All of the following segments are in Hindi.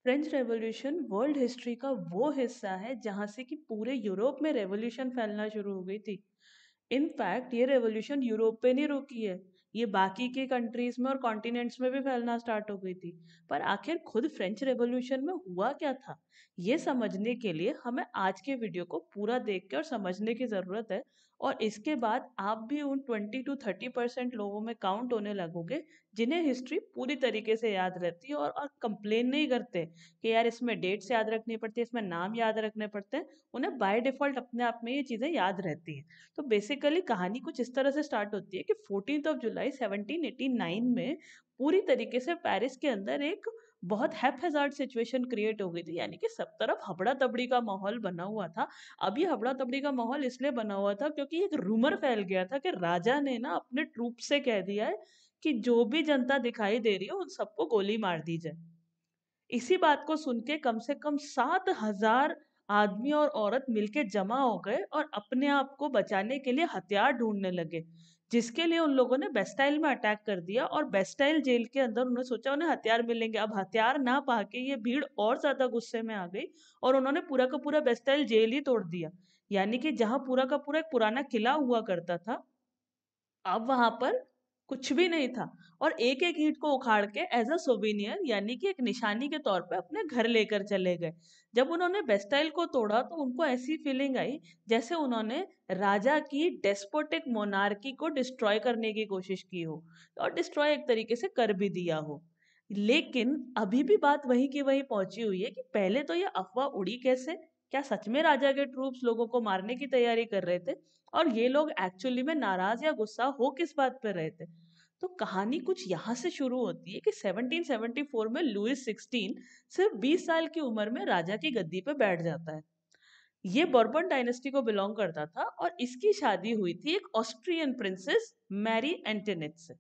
फ्रेंच रेवोल्यूशन वर्ल्ड हिस्ट्री का वो हिस्सा है जहां से कि पूरे यूरोप में रेवोल्यूशन फैलना शुरू हो गई थी। इनफैक्ट ये रेवोल्यूशन यूरोप पे नहीं रुकी है, ये बाकी के कंट्रीज में और कॉन्टिनेंट्स में भी फैलना स्टार्ट हो गई थी। पर आखिर खुद फ्रेंच रेवोल्यूशन में हुआ क्या था, ये समझने के लिए हमें आज के वीडियो को पूरा देख के और समझने की जरूरत है। और इसके बाद आप भी उन 20 to 30% लोगों में काउंट होने लगोगे जिन्हें हिस्ट्री पूरी तरीके से याद रहती है और कंप्लेन नहीं करते कि यार इसमें डेट्स याद रखनी पड़ती है, इसमें नाम याद रखने पड़ते हैं। उन्हें बाय डिफॉल्ट अपने आप में ये चीजें याद रहती हैं। तो बेसिकली कहानी कुछ इस तरह से स्टार्ट होती है कि 14 जुलाई 1789 में पूरी तरीके से पेरिस के अंदर एक बहुत हैप्पीजार्ड सिचुएशन क्रिएट हो गई थी, यानी कि सब तरफ हबड़ा तबड़ी का माहौल बना हुआ था। अब ये हबड़ा तबड़ी का माहौल इसलिए बना हुआ था क्योंकि एक रूमर फैल गया था कि राजा ने ना अपने ट्रूप से कह दिया है कि जो भी जनता दिखाई दे रही है उन सबको गोली मार दी जाए। इसी बात को सुन के कम 7,000 आदमी और औरत मिलके जमा हो गए और अपने आप को बचाने के लिए हथियार ढूंढने लगे, जिसके लिए उन लोगों ने बेस्टाइल में अटैक कर दिया। और बेस्टाइल जेल के अंदर उन्होंने सोचा उन्हें हथियार मिलेंगे। अब हथियार ना पाके ये भीड़ और ज्यादा गुस्से में आ गई और उन्होंने पूरा का पूरा बेस्टाइल जेल ही तोड़ दिया। यानी कि जहां पूरा का पूरा एक पुराना किला हुआ करता था, अब वहां पर कुछ भी नहीं था। और एक एक ईंट को उखाड़ के एज अ सोविनियर, यानी कि एक निशानी के तौर पे अपने घर लेकर चले गए। जब उन्होंने बेस्टाइल को तोड़ा तो उनको ऐसी फीलिंग आई जैसे उन्होंने राजा की डेस्पोटिक मोनार्की को डिस्ट्रॉय करने की कोशिश की हो, और डिस्ट्रॉय एक तरीके से कर भी दिया हो। लेकिन अभी भी बात वही की वही पहुंची हुई है कि पहले तो ये अफवाह उड़ी कैसे, क्या सच में राजा के ट्रूप्स लोगों को मारने की तैयारी कर रहे थे, और ये लोग एक्चुअली में नाराज या गुस्सा हो किस बात पर रहे थे। तो कहानी कुछ यहाँ से शुरू होती है कि 1774 में लुइस 16 सिर्फ 20 साल की उम्र में राजा की गद्दी पे बैठ जाता है। ये बर्बन डायनेस्टी को बिलोंग करता था और इसकी शादी हुई थी एक ऑस्ट्रियन प्रिंसेस मैरी एंटोनेट से।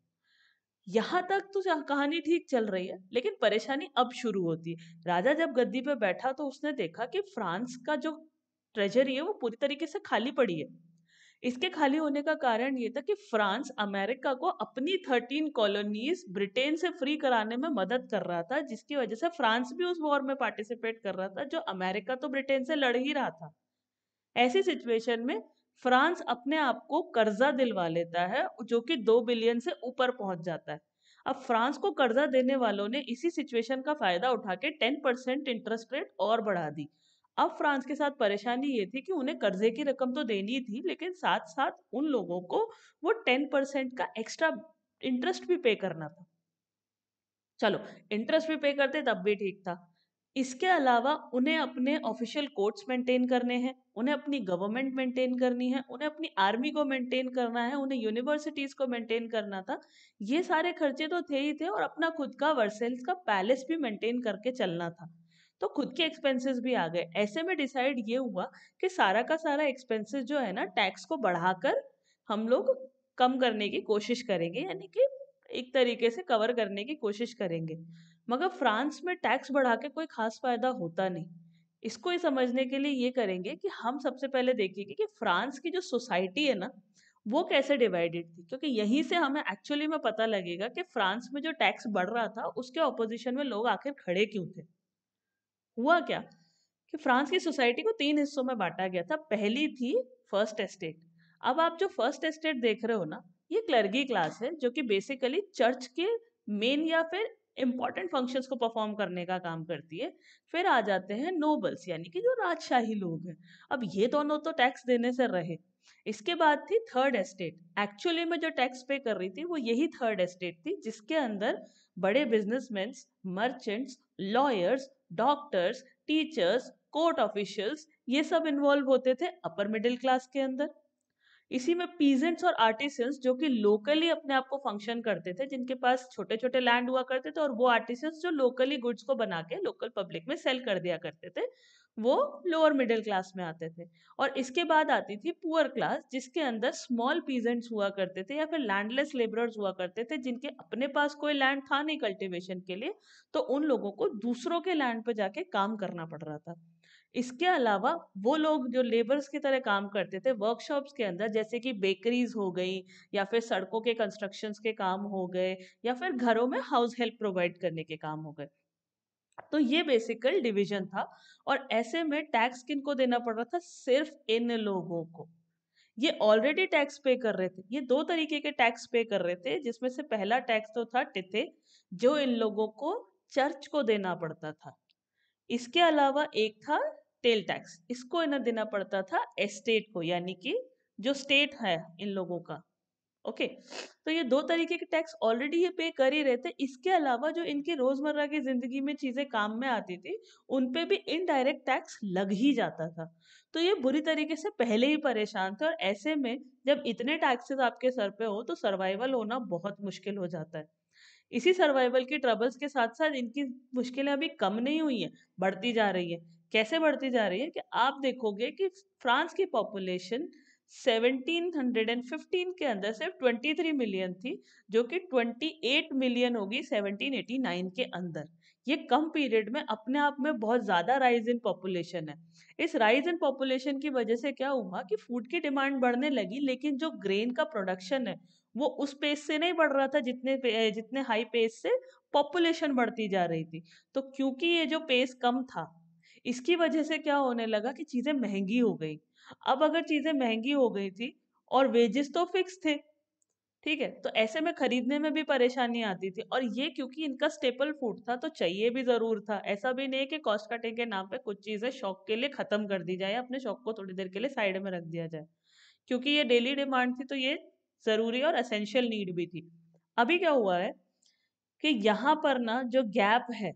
यहाँ तक तो कहानी ठीक चल रही है, लेकिन परेशानी अब शुरू होती है। राजा जब गद्दी पे बैठा तो उसने देखा कि फ्रांस का जो ट्रेजरी है वो पूरी तरीके से खाली पड़ी है। इसके खाली होने का कारण ये था कि फ्रांस अमेरिका को अपनी 13 कॉलोनीज ब्रिटेन से फ्री कराने में मदद कर रहा था, जिसकी वजह से फ्रांस भी उस वॉर में पार्टिसिपेट कर रहा था जो अमेरिका तो ब्रिटेन से लड़ ही रहा था। ऐसी सिचुएशन में फ्रांस अपने आप को कर्जा दिलवा लेता है जो कि 2 बिलियन से ऊपर पहुंच जाता है। अब फ्रांस को कर्जा देने वालों ने इसी सिचुएशन का फायदा उठा के 10% इंटरेस्ट रेट और बढ़ा दी। अब फ्रांस के साथ परेशानी ये थी कि उन्हें कर्जे की रकम तो देनी थी, लेकिन साथ साथ उन लोगों को वो 10% का एक्स्ट्रा इंटरेस्ट भी पे करना था। चलो, इंटरेस्ट भी पे करते तब भी ठीक था। इसके अलावा उन्हें अपने ऑफिशियल कोर्ट्स मेंटेन करने हैं, उन्हें अपनी गवर्नमेंट मेंटेन करनी है, उन्हें अपनी आर्मी को मेंटेन करना है, उन्हें यूनिवर्सिटीज को मेंटेन करना था। ये सारे खर्चे तो थे ही थे, और अपना खुद का वर्सेल्स का पैलेस भी मेंटेन करके चलना था। तो खुद के एक्सपेंसेस भी आ गए। ऐसे में डिसाइड ये हुआ कि सारा का सारा एक्सपेंसेस जो है ना, टैक्स को बढ़ाकर हम लोग कम करने की कोशिश करेंगे, यानी कि एक तरीके से कवर करने की कोशिश करेंगे। मगर फ्रांस में टैक्स बढ़ा के कोई खास फायदा होता नहीं। इसको ही समझने के लिए ये करेंगे कि हम सबसे पहले देखेंगे कि फ्रांस की जो सोसाइटी है ना, वो कैसे डिवाइडेड थी, क्योंकि यहीं से हमें एक्चुअली में पता लगेगा कि फ्रांस में जो टैक्स बढ़ रहा था उसके ऑपोजिशन में लोग आखिर खड़े क्यों थे। हुआ क्या कि फ्रांस की सोसाइटी को 3 हिस्सों में बांटा गया था। पहली थी फर्स्ट एस्टेट। अब आप जो फर्स्ट एस्टेट देख रहे हो ना, ये क्लर्गी क्लास है जो कि बेसिकली चर्च के मेन या फिर इंपॉर्टेंट फंक्शंस को परफॉर्म करने का काम करती है। फिर आ जाते हैं नोबल्स, यानी कि जो राजशाही लोग हैं। अब ये दोनों तो टैक्स देने से रहे। इसके बाद थी थर्ड एस्टेट। एक्चुअली में जो टैक्स पे कर रही थी वो यही थर्ड एस्टेट थी, जिसके अंदर बड़े businessman, merchants, lawyers, doctors, teachers, court officials, ये सब इन्वॉल्व होते थे अपर मिडिल क्लास के अंदर। इसी में पीजेंट्स और आर्टिसंस जो कि लोकली अपने आप को फंक्शन करते थे, जिनके पास छोटे छोटे लैंड हुआ करते थे, और वो आर्टिसंस जो लोकली गुड्स को बना के लोकल पब्लिक में सेल कर दिया करते थे, वो लोअर मिडिल क्लास में आते थे। और इसके बाद आती थी पुअर क्लास, जिसके अंदर स्मॉल पीजेंट्स हुआ करते थे या फिर लैंडलेस लेबरर्स हुआ करते थे, जिनके अपने पास कोई लैंड था नहीं कल्टीवेशन के लिए, तो उन लोगों को दूसरों के लैंड पे जाके काम करना पड़ रहा था। इसके अलावा वो लोग जो लेबर्स की तरह काम करते थे वर्कशॉप्स के अंदर, जैसे कि बेकरीज हो गई, या फिर सड़कों के कंस्ट्रक्शंस के काम हो गए, या फिर घरों में हाउस हेल्प प्रोवाइड करने के काम हो गए। तो ये बेसिकल डिवीजन था। और ऐसे में टैक्स किनको देना पड़ रहा था? सिर्फ इन लोगों को। ये ऑलरेडी टैक्स पे कर रहे थे। ये दो तरीके के टैक्स पे कर रहे थे, जिसमें से पहला टैक्स तो था टिथे, जो इन लोगों को चर्च को देना पड़ता था। इसके अलावा एक था टेल टैक्स, इसको इन्हें देना पड़ता था एस्टेट को, यानी कि जो स्टेट है इन लोगों का। ओके, तो ये दो तरीके के टैक्स ऑलरेडी ये पे कर ही रहे थे। इसके अलावा जो इनकी रोजमर्रा की जिंदगी में चीजें काम में आती थी, उन पे भी इनडायरेक्ट टैक्स लग ही जाता था। तो ये बुरी तरीके से पहले ही परेशान थे, और ऐसे में जब इतने टैक्सेस आपके सर पे हो तो सर्वाइवल होना बहुत मुश्किल हो जाता है। इसी सर्वाइवल की ट्रबल्स के साथ साथ इनकी मुश्किलें अभी कम नहीं हुई हैं, बढ़ती जा रही है। कैसे बढ़ती जा रही है कि आप देखोगे कि फ्रांस की पॉपुलेशन 1715 के अंदर सिर्फ 23 मिलियन थी, जो कि 28 मिलियन होगी 1789 के अंदर। ये कम पीरियड में अपने आप में बहुत ज्यादा राइज इन पॉपुलेशन है। इस राइज इन पॉपुलेशन की वजह से क्या हुआ कि फूड की डिमांड बढ़ने लगी, लेकिन जो ग्रेन का प्रोडक्शन है वो उस पेस से नहीं बढ़ रहा था जितने हाई पेस से पॉपुलेशन बढ़ती जा रही थी। तो क्योंकि ये जो पेस कम था, इसकी वजह से क्या होने लगा कि चीजें महंगी हो गई। अब अगर चीजें महंगी हो गई थी और वेजेस तो फिक्स थे, ठीक है, तो ऐसे में खरीदने में भी परेशानी आती थी। और ये क्योंकि इनका स्टेपल फूड था तो चाहिए भी जरूर था। ऐसा भी नहीं है कि कॉस्ट कटिंग के नाम पे कुछ चीजें शौक के लिए खत्म कर दी जाए, अपने शौक को थोड़ी देर के लिए साइड में रख दिया जाए। क्योंकि ये डेली डिमांड थी तो ये जरूरी और एसेंशियल नीड भी थी। अभी क्या हुआ है कि यहाँ पर ना जो गैप है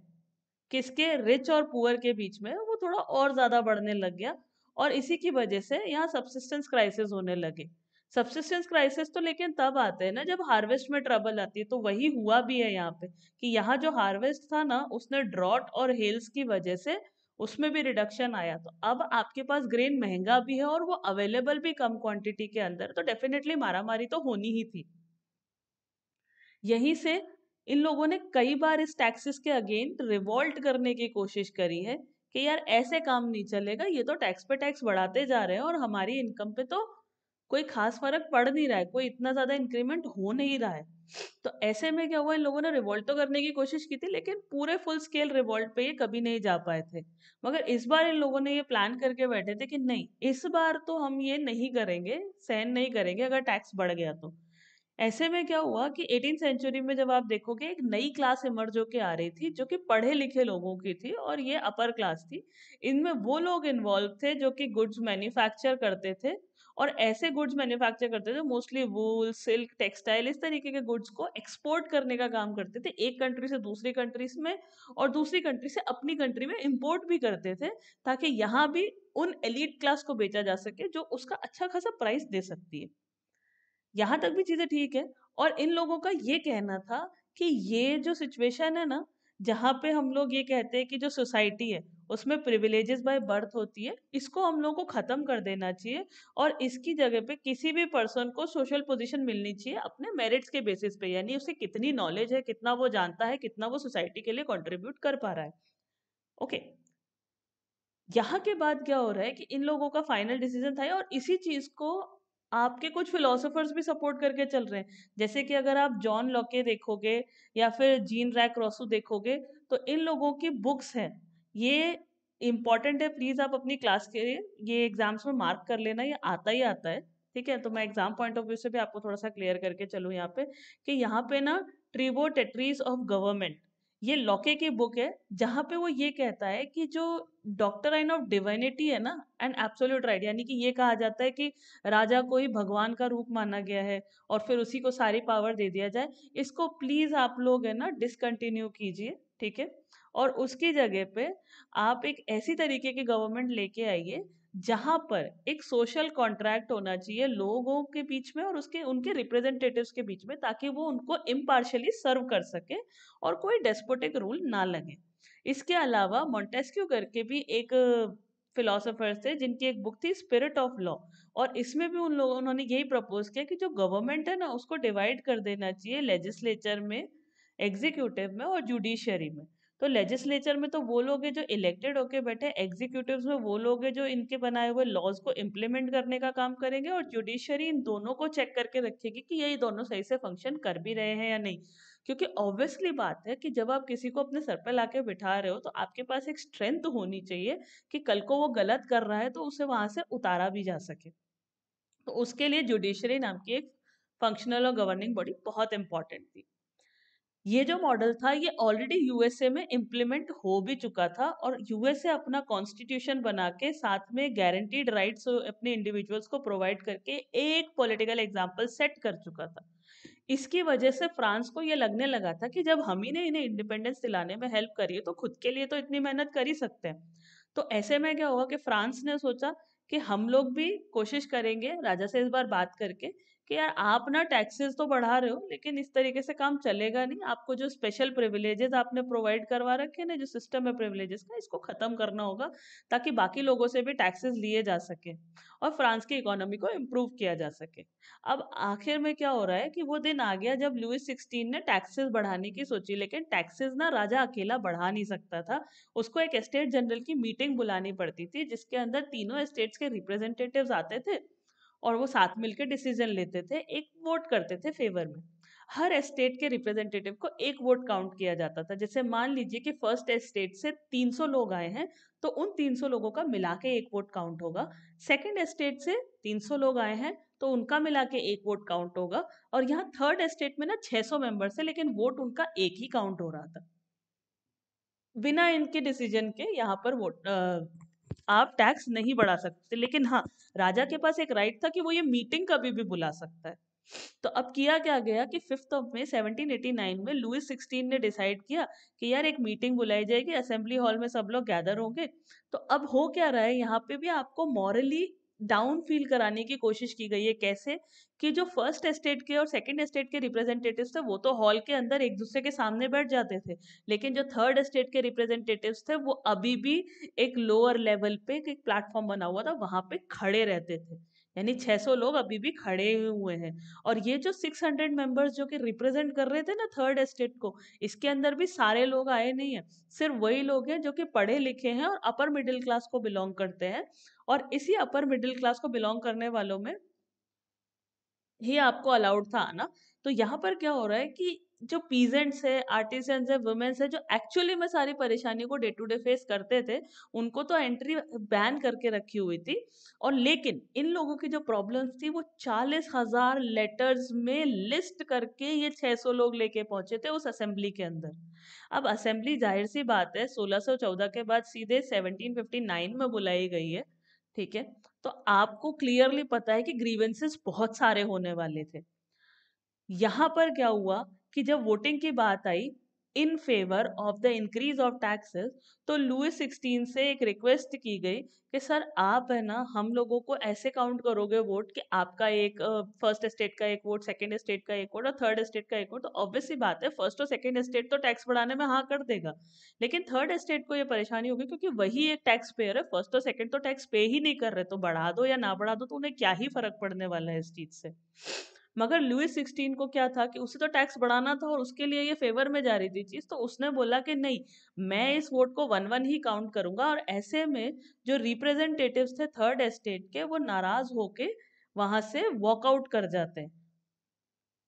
किसके, रिच और पुअर के बीच में, वो थोड़ा और ज्यादा बढ़ने लग गया। और इसी की वजह से यहाँ सब्सिस्टेंस क्राइसिस होने लगे। सब्सिस्टेंस क्राइसिस तो लेकिन तब आते हैं ना जब हार्वेस्ट में ट्रबल आती है। तो वही हुआ भी है यहाँ पे, कि यहाँ जो हार्वेस्ट था ना उसने ड्रॉट और हेल्स की वजह से उसमें भी रिडक्शन आया। तो अब आपके पास ग्रेन महंगा भी है और वो अवेलेबल भी कम क्वांटिटी के अंदर, तो डेफिनेटली मारामारी तो होनी ही थी। यहीं से इन लोगों ने कई बार इस टैक्सेस के अगेंस्ट रिवोल्ट करने की कोशिश करी है कि यार ऐसे काम नहीं चलेगा, ये तो टैक्स पे टैक्स बढ़ाते जा रहे हैं और हमारी इनकम पे तो कोई खास फर्क पड़ नहीं रहा है, कोई इतना ज्यादा इंक्रीमेंट हो नहीं रहा है। तो ऐसे में क्या हुआ, इन लोगों ने रिवोल्ट तो करने की कोशिश की थी, लेकिन पूरे फुल स्केल रिवोल्ट पे ये कभी नहीं जा पाए थे। मगर इस बार इन लोगों ने ये प्लान करके बैठे थे कि नहीं, इस बार तो हम ये नहीं करेंगे, सहन नहीं करेंगे अगर टैक्स बढ़ गया तो। ऐसे में क्या हुआ कि 18th सेंचुरी में जब आप देखोगे एक नई क्लास इमर्ज होके आ रही थी, जो कि पढ़े लिखे लोगों की थी, और ये अपर क्लास थी। इनमें वो लोग इन्वॉल्व थे जो कि गुड्स मैन्युफैक्चर करते थे, और ऐसे गुड्स मैन्युफैक्चर करते थे मोस्टली वूल, सिल्क, टेक्सटाइल, इस तरीके के गुड्स को एक्सपोर्ट करने का काम करते थे, एक कंट्री से दूसरी कंट्रीज में, और दूसरी कंट्री से अपनी कंट्री में इंपोर्ट भी करते थे, ताकि यहाँ भी उन एलीट क्लास को बेचा जा सके जो उसका अच्छा खासा प्राइस दे सकती है। यहाँ तक भी चीजें ठीक है। और इन लोगों का ये कहना था कि ये जो सिचुएशन है ना, जहाँ पे हम लोग ये कहते हैं कि जो सोसाइटी है उसमें प्रिविलेजेस बाय बर्थ होती है, इसको हम लोग को खत्म कर देना चाहिए। और इसकी जगह पे किसी भी पर्सन को सोशल पोजीशन मिलनी चाहिए अपने मेरिट्स के बेसिस पे, यानी उसे कितनी नॉलेज है, कितना वो जानता है, कितना वो सोसाइटी के लिए कंट्रीब्यूट कर पा रहा है। ओके, यहाँ के बाद क्या हो रहा है कि इन लोगों का फाइनल डिसीजन था, और इसी चीज को आपके कुछ फिलोसोफर्स भी सपोर्ट करके चल रहे हैं। जैसे कि अगर आप जॉन लॉके देखोगे या फिर जीन रैक रोसू देखोगे, तो इन लोगों की बुक्स हैं। ये इम्पोर्टेंट है, प्लीज आप अपनी क्लास के लिए ये एग्जाम्स में मार्क कर लेना, ये आता ही आता है। ठीक है, तो मैं एग्जाम पॉइंट ऑफ व्यू से भी आपको थोड़ा सा क्लियर करके चलूँ यहाँ पे, कि यहाँ पे ना ट्रिबो टेट्रीज ऑफ गवर्नमेंट, ये लॉके की बुक है, जहाँ पे वो ये कहता है कि जो डॉक्ट्राइन ऑफ डिविनिटी है ना, एंड एब्सोल्यूट राइट, यानी कि ये कहा जाता है कि राजा को ही भगवान का रूप माना गया है और फिर उसी को सारी पावर दे दिया जाए, इसको प्लीज आप लोग है ना डिसकंटिन्यू कीजिए। ठीक है, और उसकी जगह पे आप एक ऐसी तरीके की गवर्नमेंट लेके आइए जहां पर एक सोशल कॉन्ट्रैक्ट होना चाहिए लोगों के बीच में और उसके उनके रिप्रेजेंटेटिव्स के बीच में, ताकि वो उनको इम्पार्शियली सर्व कर सके और कोई डेस्पोटिक रूल ना लगे। इसके अलावा मोंटेस्क्यू करके भी एक फिलोसोफर थे जिनकी एक बुक थी स्पिरिट ऑफ लॉ, और इसमें भी उन्होंने यही प्रपोज किया कि जो गवर्नमेंट है ना उसको डिवाइड कर देना चाहिए लेजिस्लेचर में, एग्जीक्यूटिव में और जुडिशरी में। तो लेजिस्लेचर में तो वो लोग हैं जो इलेक्टेड होके बैठे, एग्जीक्यूटिव में वो लोग हैं जो इनके बनाए हुए लॉज को इम्प्लीमेंट करने का काम करेंगे, और जुडिशरी इन दोनों को चेक करके रखेगी कि ये दोनों सही से फंक्शन कर भी रहे हैं या नहीं। क्योंकि ऑब्वियसली बात है कि जब आप किसी को अपने सर पे लाके बिठा रहे हो तो आपके पास एक स्ट्रेंथ होनी चाहिए कि कल को वो गलत कर रहा है तो उसे वहां से उतारा भी जा सके। तो उसके लिए जुडिशरी नाम की एक फंक्शनल और गवर्निंग बॉडी बहुत इंपॉर्टेंट थी। ये जो मॉडल था ये ऑलरेडी यूएसए में इम्प्लीमेंट हो भी चुका था, और यूएसए अपना कॉन्स्टिट्यूशन बना के साथ में गारंटीड राइट्स अपने इंडिविजुअल्स को प्रोवाइड करके एक पॉलिटिकल एग्जाम्पल सेट कर चुका था। इसकी वजह से फ्रांस को ये लगने लगा था कि जब हम ही ने इन्हें इंडिपेंडेंस दिलाने में हेल्प करी है तो खुद के लिए तो इतनी मेहनत कर ही सकते हैं। तो ऐसे में क्या हुआ कि फ्रांस ने सोचा कि हम लोग भी कोशिश करेंगे राजा से इस बार बात करके कि यार आप ना टैक्सेस तो बढ़ा रहे हो लेकिन इस तरीके से काम चलेगा नहीं, आपको जो स्पेशल प्रिविलेजेस आपने प्रोवाइड करवा रखे हैं ना, जो सिस्टम है प्रिविलेजेस का, इसको खत्म करना होगा ताकि बाकी लोगों से भी टैक्सेस लिए जा सके और फ्रांस की इकोनॉमी को इम्प्रूव किया जा सके। अब आखिर में क्या हो रहा है कि वो दिन आ गया जब लुइस 16 ने टैक्सेस बढ़ाने की सोची, लेकिन टैक्सेस ना राजा अकेला बढ़ा नहीं सकता था। उसको एक स्टेट जनरल की मीटिंग बुलानी पड़ती थी जिसके अंदर तीनों स्टेट्स के रिप्रेजेंटेटिव्स आते थे और वो साथ मिलकर डिसीजन लेते थे, एक वोट करते थे फेवर में। हर स्टेट के रिप्रेजेंटेटिव को एक वोट काउंट किया जाता था। जैसे मान लीजिए कि फर्स्ट स्टेट से 300 लोग आए हैं तो उन 300 लोगों का मिला के एक वोट काउंट होगा। सेकंड स्टेट से 300 लोग आए हैं तो उनका मिला के एक वोट काउंट होगा। और यहाँ थर्ड स्टेट में ना 600 मेंबर्स है लेकिन वोट उनका एक ही काउंट हो रहा था। बिना इनके डिसीजन के यहाँ पर वोट आप टैक्स नहीं बढ़ा सकते, लेकिन हाँ, राजा के पास एक राइट था कि वो ये मीटिंग कभी भी बुला सकता है। तो अब किया क्या गया कि 5 मई 1789 में लुइस 16 ने डिसाइड किया कि यार एक मीटिंग बुलाई जाएगी, असेंबली हॉल में सब लोग गैदर होंगे। तो अब हो क्या रहा है, यहाँ पे भी आपको मॉरली डाउन फील कराने की कोशिश की गई है। कैसे कि जो फर्स्ट स्टेट के और सेकंड स्टेट के रिप्रेजेंटेटिव्स थे वो तो हॉल के अंदर एक दूसरे के सामने बैठ जाते थे, लेकिन जो थर्ड स्टेट के रिप्रेजेंटेटिव्स थे वो अभी भी एक लोअर लेवल पे एक प्लेटफॉर्म बना हुआ था वहां पे खड़े रहते थे। यानी 600 लोग अभी भी खड़े हुए हैं। और ये जो 600 मेंबर्स जो कि रिप्रेजेंट कर रहे थे ना थर्ड स्टेट को, इसके अंदर भी सारे लोग आए नहीं है। सिर्फ वही लोग हैं जो कि पढ़े लिखे हैं और अपर मिडिल क्लास को बिलोंग करते हैं। और इसी अपर मिडिल क्लास को बिलोंग करने वालों में ही आपको अलाउड था आना। तो यहाँ पर क्या हो रहा है कि जो पीजेंट्स है, आर्टिसंस है, वुमेन्स है, जो एक्चुअली में सारी परेशानी को डे टू डे फेस करते थे, उनको तो एंट्री बैन करके रखी हुई थी। और लेकिन इन लोगों की जो प्रॉब्लम्स थी वो 40,000 लेटर्स में लिस्ट करके ये 600 लोग लेके पहुंचे थे उस असेंबली के अंदर। अब असेंबली जाहिर सी बात है 1614 के बाद सीधे 1759 में बुलाई गई है, ठीक है। तो आपको क्लियरली पता है कि ग्रीवेंसेस बहुत सारे होने वाले थे। यहाँ पर क्या हुआ कि जब वोटिंग की बात आई in favour of the increase of taxes, तो लुइस 16 से एक रिक्वेस्ट की गई कि सर आप है ना हम लोगों को ऐसे काउंट करोगे वोट कि आपका एक फर्स्ट स्टेट का एक वोट, सेकंड स्टेट का एक वोट और थर्ड स्टेट का एक वोट। तो ऑब्वियस सी बात है फर्स्ट और सेकंड स्टेट तो टैक्स बढ़ाने में हाँ कर देगा, लेकिन थर्ड स्टेट को ये परेशानी होगी क्योंकि वही एक टैक्स पेयर है। फर्स्ट और सेकंड तो टैक्स पे ही नहीं कर रहे, तो बढ़ा दो या ना बढ़ा दो तो उन्हें क्या ही फर्क पड़ने वाला है इस चीज से। मगर लुइस 16 को क्या था कि उसे तो टैक्स बढ़ाना था और उसके लिए ये फेवर में जा रही थी चीज, तो उसने बोला कि नहीं, मैं इस वोट को वन वन ही काउंट करूंगा। और ऐसे में जो रिप्रेजेंटेटिव्स थे थर्ड एस्टेट के वो नाराज होके वहां से वॉकआउट कर जाते हैं।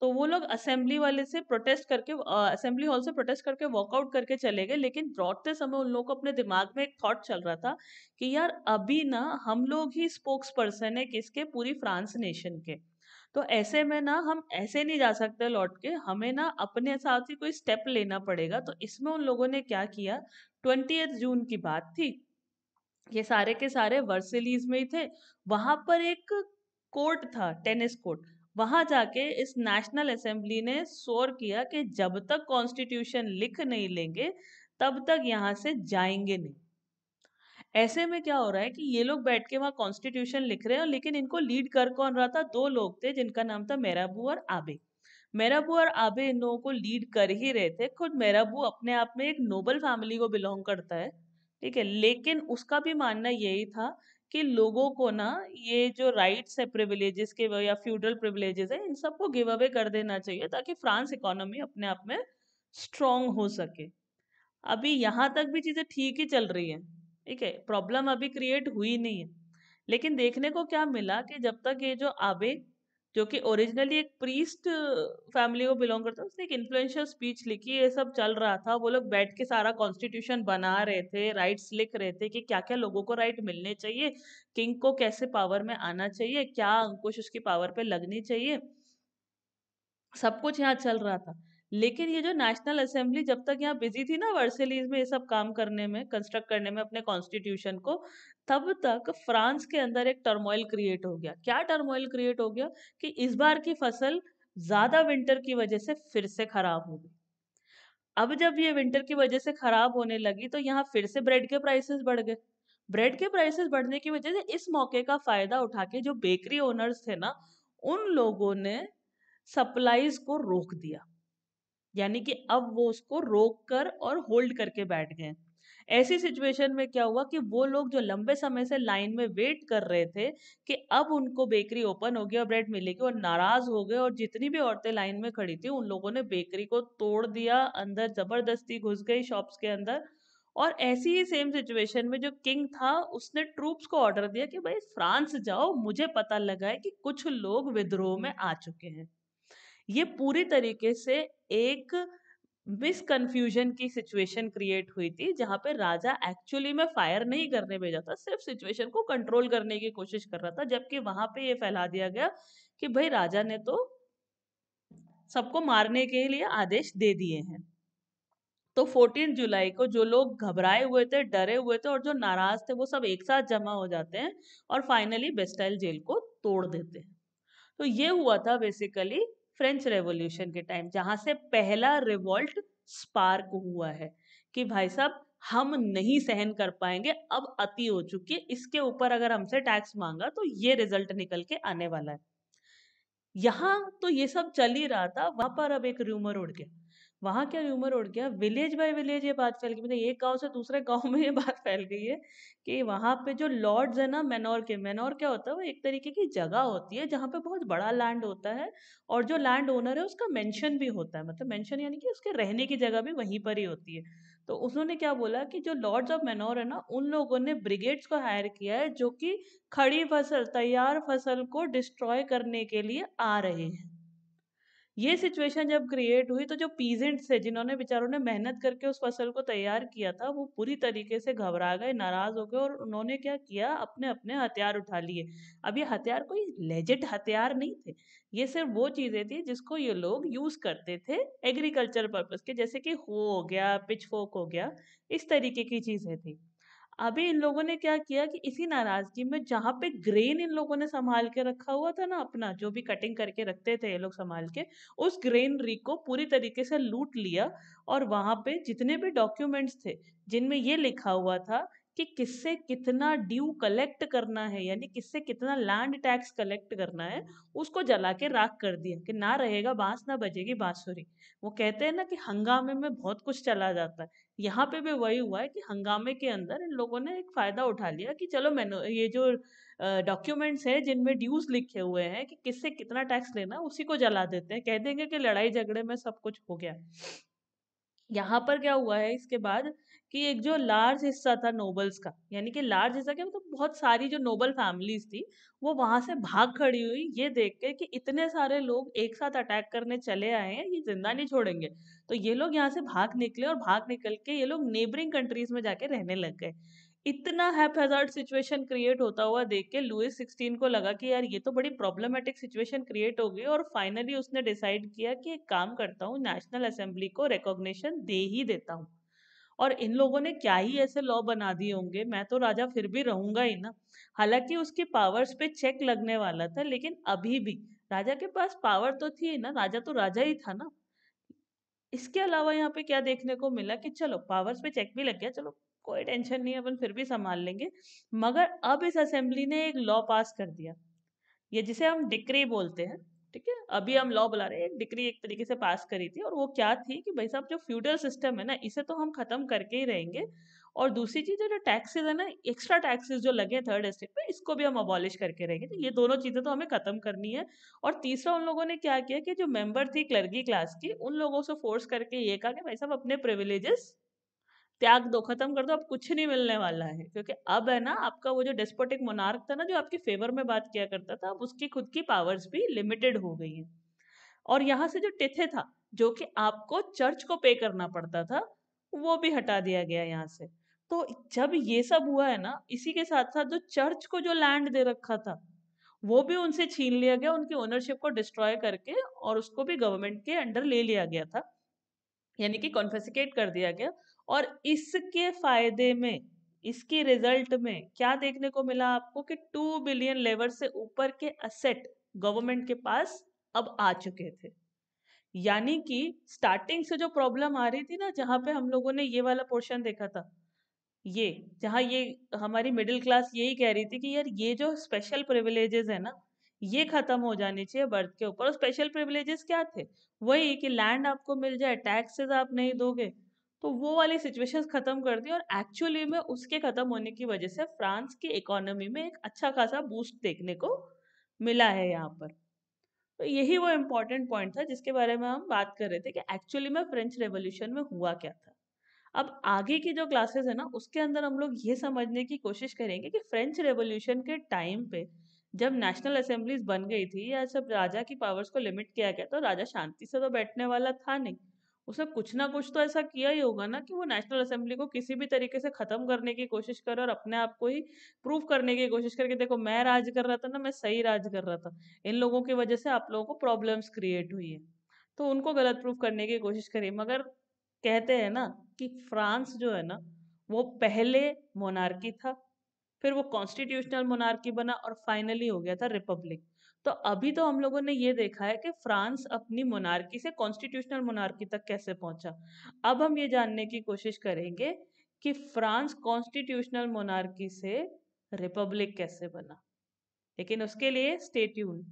तो वो लोग असेंबली वाले से प्रोटेस्ट करके असेंबली हॉल से प्रोटेस्ट करके वॉकआउट करके चले गए। लेकिन लौटते समय उन लोगों को अपने दिमाग में एक थॉट चल रहा था कि यार अभी ना हम लोग ही स्पोक्स पर्सन है किसके, पूरी फ्रांस नेशन के। तो ऐसे में ना हम ऐसे नहीं जा सकते लौट के, हमें ना अपने साथ ही कोई स्टेप लेना पड़ेगा। तो इसमें उन लोगों ने क्या किया, 20 जून की बात थी, ये सारे के सारे वर्सिलीज में ही थे। वहां पर एक कोर्ट था, टेनिस कोर्ट। वहां जाके इस नेशनल असेंबली ने शोर किया कि जब तक कॉन्स्टिट्यूशन लिख नहीं लेंगे तब तक यहाँ से जाएंगे नहीं। ऐसे में क्या हो रहा है कि ये लोग बैठ के वहां कॉन्स्टिट्यूशन लिख रहे हैं, लेकिन इनको लीड कर कौन रहा था, दो लोग थे जिनका नाम था मेराबू और आबे। मेराबू और आबे इन लोगों को लीड कर ही रहे थे। खुद मेराबू अपने आप में एक नोबल फैमिली को बिलोंग करता है, ठीक है, लेकिन उसका भी मानना यही था कि लोगों को ना ये जो राइट्स है प्रिविलेजेस के या फ्यूडल प्रिविलेजेस है इन सबको गिव अवे कर देना चाहिए ताकि फ्रांस इकोनॉमी अपने आप में स्ट्रांग हो सके। अभी यहाँ तक भी चीजें ठीक ही चल रही है, ठीक है, प्रॉब्लम अभी क्रिएट हुई नहीं है। लेकिन देखने को क्या मिला कि जब तक ये जो आबे जो कि ओरिजिनली एक प्रीस्ट फैमिली को बिलोंग करता है। उसने एक इन्फ्लुएंशियल स्पीच लिखी, ये सब चल रहा था, वो लोग बैठ के सारा कॉन्स्टिट्यूशन बना रहे थे, राइट्स लिख रहे थे कि क्या क्या लोगों को राइट मिलने चाहिए, किंग को कैसे पावर में आना चाहिए, क्या अंकुश उसकी पावर पे लगनी चाहिए, सब कुछ यहाँ चल रहा था। लेकिन ये जो नेशनल असेंबली जब तक यहाँ बिजी थी ना वर्सेलीज में ये सब काम करने में, कंस्ट्रक्ट करने में अपने कॉन्स्टिट्यूशन को, तब तक फ्रांस के अंदर एक टर्मोइल क्रिएट हो गया। क्या टर्मोइल क्रिएट हो गया कि इस बार की फसल ज्यादा विंटर की वजह से फिर से खराब हो गई। अब जब ये विंटर की वजह से खराब होने लगी तो यहाँ फिर से ब्रेड के प्राइसेस बढ़ गए। ब्रेड के प्राइसेस बढ़ने की वजह से इस मौके का फायदा उठा के जो बेकरी ओनर्स थे ना, उन लोगों ने सप्लाईज को रोक दिया। यानी कि अब वो उसको रोक कर और होल्ड करके बैठ गए। ऐसी सिचुएशन में क्या हुआ कि वो लोग जो लंबे समय से लाइन में वेट कर रहे थे कि अब उनको बेकरी ओपन होगी और ब्रेड मिलेगी, और नाराज हो गए, और जितनी भी औरतें लाइन में खड़ी थी उन लोगों ने बेकरी को तोड़ दिया, अंदर जबरदस्ती घुस गई शॉप्स के अंदर। और ऐसी ही सेम सिचुएशन में जो किंग था उसने ट्रूप्स को ऑर्डर दिया कि भाई फ्रांस जाओ, मुझे पता लगा है कि कुछ लोग विद्रोह में आ चुके हैं। ये पूरी तरीके से एक मिस कन्फ्यूजन की सिचुएशन क्रिएट हुई थी, जहां पे राजा एक्चुअली में फायर नहीं करने भेजा था, सिर्फ सिचुएशन को कंट्रोल करने की कोशिश कर रहा था, जबकि वहां पे ये फैला दिया गया कि भाई राजा ने तो सबको मारने के लिए आदेश दे दिए हैं। तो 14 जुलाई को जो लोग घबराए हुए थे, डरे हुए थे और जो नाराज थे, वो सब एक साथ जमा हो जाते हैं और फाइनली बेस्टाइल जेल को तोड़ देते हैं। तो ये हुआ था बेसिकली फ्रेंच रेवोल्यूशन के टाइम, जहां से पहला रिवोल्ट स्पार्क हुआ है कि भाई साहब हम नहीं सहन कर पाएंगे, अब अति हो चुकी है, इसके ऊपर अगर हमसे टैक्स मांगा तो ये रिजल्ट निकल के आने वाला है। यहाँ तो ये सब चल ही रहा था, वहां पर अब एक रूमर उड़ गया। वहां क्या रूमर उड़ गया, विलेज बाय विलेज ये बात फैल गई, मतलब एक गांव से दूसरे गांव में ये बात फैल गई है कि वहां पे जो लॉर्ड्स है ना मैनोर के, मैनोर क्या होता है, वो एक तरीके की जगह होती है जहाँ पे बहुत बड़ा लैंड होता है, और जो लैंड ओनर है उसका मेंशन भी होता है, मतलब मेंशन यानी कि उसके रहने की जगह भी वहीं पर ही होती है। तो उन्होंने क्या बोला कि जो लॉर्ड्स ऑफ मैनोर है ना, उन लोगों ने ब्रिगेड्स को हायर किया है जो कि खड़ी फसल, तैयार फसल को डिस्ट्रॉय करने के लिए आ रहे हैं। ये सिचुएशन जब क्रिएट हुई तो जो पीजेंट्स थे, जिन्होंने बेचारों ने मेहनत करके उस फसल को तैयार किया था, वो पूरी तरीके से घबरा गए, नाराज हो गए, और उन्होंने क्या किया, अपने अपने हथियार उठा लिए। अब ये हथियार कोई लेजिट हथियार नहीं थे, ये सिर्फ वो चीजें थी जिसको ये लोग यूज करते थे एग्रीकल्चर पर्पस के, जैसे कि हो गया, पिचफोक हो गया, इस तरीके की चीजें थी। अभी इन लोगों ने क्या किया कि इसी नाराजगी में, जहां पे ग्रेन इन लोगों ने संभाल के रखा हुआ था ना, अपना जो भी कटिंग करके रखते थे ये लोग संभाल के, उस ग्रेनरी को पूरी तरीके से लूट लिया। और वहां पे जितने भी डॉक्यूमेंट्स थे जिनमें ये लिखा हुआ था कि किससे कितना ड्यू कलेक्ट करना है, यानी किससे कितना लैंड टैक्स कलेक्ट करना है, उसको जला के राख कर दिया कि ना रहेगा बांस, ना बजेगी बांसुरी। वो कहते हैं ना कि हंगामे में बहुत कुछ चला जाता है, यहाँ पे भी वही हुआ है कि हंगामे के अंदर इन लोगों ने एक फायदा उठा लिया कि चलो मैंने ये जो डॉक्यूमेंट्स है जिनमें ड्यूज लिखे हुए हैं कि किससे कितना टैक्स लेना है, उसी को जला देते हैं, कह देंगे कि लड़ाई झगड़े में सब कुछ हो गया। यहाँ पर क्या हुआ है इसके बाद कि एक जो लार्ज हिस्सा था नोबल्स का, यानी कि लार्ज हिस्सा क्या मतलब बहुत सारी जो नोबल फैमिलीज थी, वो वहां से भाग खड़ी हुई ये देख के कि इतने सारे लोग एक साथ अटैक करने चले आए हैं, ये जिंदा नहीं छोड़ेंगे। तो ये लोग यहाँ से भाग निकले, और भाग निकल के ये लोग नेबरिंग कंट्रीज में जाके रहने लग गए। इतना हैप्पैजार्ड सिचुएशन क्रिएट होता हुआ देख के लुइस 16 को लगा कि यार ये तो बड़ी प्रॉब्लमेटिक सिचुएशन क्रिएट हो गई, और फाइनली उसने डिसाइड किया कि एक काम करता हूँ, नेशनल असेंबली को रिकॉग्निशन दे ही देता हूँ। और इन लोगों ने क्या ही ऐसे लॉ बना दिए होंगे, मैं तो राजा फिर भी रहूंगा ही ना। हालांकि उसकी पावर्स पे चेक लगने वाला था, लेकिन अभी भी राजा के पास पावर तो थी ना, राजा तो राजा ही था ना। इसके अलावा यहाँ पे क्या देखने को मिला कि चलो पावर्स पे चेक भी लग गया, चलो कोई टेंशन नहीं, अपन फिर भी संभाल लेंगे। मगर अब इस असेंबली ने एक लॉ पास कर दिया, ये जिसे हम डिक्री बोलते हैं। ठीक है, अभी हम लॉ बुला रहे हैं, एक डिक्री एक तरीके से पास करी थी, और वो क्या थी कि भाई साहब जो फ्यूडल सिस्टम है ना, इसे तो हम खत्म करके ही रहेंगे। और दूसरी चीज है, जो टैक्सेस है ना, एक्स्ट्रा टैक्सेस जो लगे थर्ड एस्टेट पे, इसको भी हम अबॉलिश करके रहेंगे। तो ये दोनों चीजें तो हमें खत्म करनी है। और तीसरा उन लोगों ने क्या किया कि जो मेंबर थी क्लर्की क्लास की, उन लोगों से फोर्स करके ये कहा कि भाई साहब अपने प्रिविलेजेस त्याग दो, खत्म कर दो, अब कुछ नहीं मिलने वाला है, क्योंकि अब है ना आपका वो जो डेस्पोटिक मोनार्क था ना, जो आपके फेवर में बात किया करता था, अब उसकी खुद की पावर्स भी लिमिटेड हो गई है। और यहाँ से जो टिथे था, जो कि आपको चर्च को पे करना पड़ता था, वो भी हटा दिया गया यहाँ से। तो जब ये सब हुआ है ना, इसी के साथ साथ जो चर्च को जो लैंड दे रखा था, वो भी उनसे छीन लिया गया, उनकी ओनरशिप को डिस्ट्रॉय करके, और उसको भी गवर्नमेंट के अंडर ले लिया गया था, यानी कि कॉन्फिस्केट कर दिया गया। और इसके फायदे में, इसके रिजल्ट में क्या देखने को मिला आपको कि 2 बिलियन लेवर से ऊपर के असेट गवर्नमेंट के पास अब आ चुके थे। यानी कि स्टार्टिंग से जो प्रॉब्लम आ रही थी ना, जहां पे हम लोगों ने ये वाला पोर्शन देखा था, ये जहाँ ये हमारी मिडिल क्लास यही कह रही थी कि यार ये जो स्पेशल प्रिविलेजेस है ना, ये खत्म हो जानी चाहिए बर्थ के ऊपर। और स्पेशल प्रिविलेजेस क्या थे? वही कि लैंड आपको मिल जाए, टैक्सेस आप नहीं दोगे, तो वो वाली सिचुएशंस खत्म कर दी। और एक्चुअली में उसके खत्म होने की वजह से फ्रांस की इकोनॉमी में एक अच्छा खासा बूस्ट देखने को मिला है यहाँ पर। तो यही वो इम्पोर्टेंट पॉइंट था जिसके बारे में हम बात कर रहे थे कि एक्चुअली में फ्रेंच रेवोल्यूशन में हुआ क्या था। अब आगे की जो क्लासेस है ना, उसके अंदर हम लोग ये समझने की कोशिश करेंगे कि फ्रेंच रेवोल्यूशन के टाइम पे जब नेशनल असेंबलीज बन गई थी, या सब राजा की पावर्स को लिमिट किया गया, तो राजा शांति से तो बैठने वाला था नहीं। उसने कुछ ना कुछ तो ऐसा किया ही होगा ना कि वो नेशनल असेंबली को किसी भी तरीके से खत्म करने की कोशिश करे, और अपने आप को ही प्रूव करने की कोशिश करके, देखो मैं राज कर रहा था ना, मैं सही राज कर रहा था, इन लोगों की वजह से आप लोगों को प्रॉब्लम्स क्रिएट हुई है। तो उनको गलत प्रूफ करने की कोशिश करी। मगर कहते हैं ना कि फ्रांस जो है ना, वो पहले मोनार्की था, फिर वो कॉन्स्टिट्यूशनल मोनार्की बना, और फाइनली हो गया था रिपब्लिक। तो अभी तो हम लोगों ने ये देखा है कि फ्रांस अपनी मोनार्की से कॉन्स्टिट्यूशनल मोनार्की तक कैसे पहुंचा। अब हम ये जानने की कोशिश करेंगे कि फ्रांस कॉन्स्टिट्यूशनल मोनार्की से रिपब्लिक कैसे बना। लेकिन उसके लिए स्टे ट्यून।